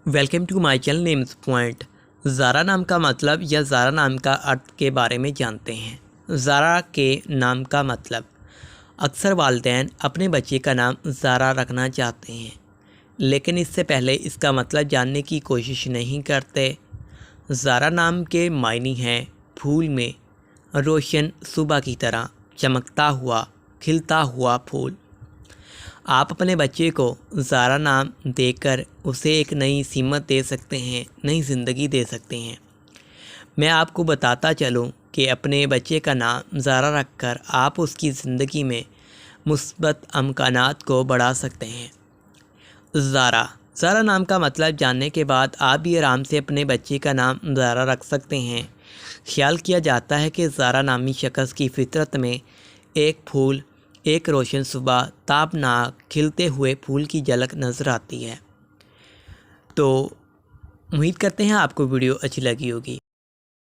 Welcome to my channel names point. Zara नाम का मतलब या ज़ारा नाम का अर्थ के बारे में जानते हैं। ज़ारा के नाम का मतलब, अक्सर वालिदैन अपने बच्चे का नाम ज़ारा रखना चाहते हैं, लेकिन इससे पहले इसका मतलब जानने की कोशिश नहीं करते। ज़ारा नाम के मायने हैं फूल में रोशन सुबह की तरह चमकता हुआ खिलता हुआ फूल। आप अपने बच्चे को ज़ारा नाम देकर उसे एक नई सीमत दे सकते हैं, नई ज़िंदगी दे सकते हैं। मैं आपको बताता चलूं कि अपने बच्चे का नाम ज़ारा रखकर आप उसकी ज़िंदगी में मुस्बत अमकानात को बढ़ा सकते हैं। ज़ारा नाम का मतलब जानने के बाद आप भी आराम से अपने बच्चे का नाम ज़ारा रख सकते हैं। ख्याल किया जाता है कि ज़ारा नामी शख्स की फितरत में एक फूल, एक रोशन सुबह, ताबनाक खिलते हुए फूल की झलक नज़र आती है। तो उम्मीद करते हैं आपको वीडियो अच्छी लगी होगी।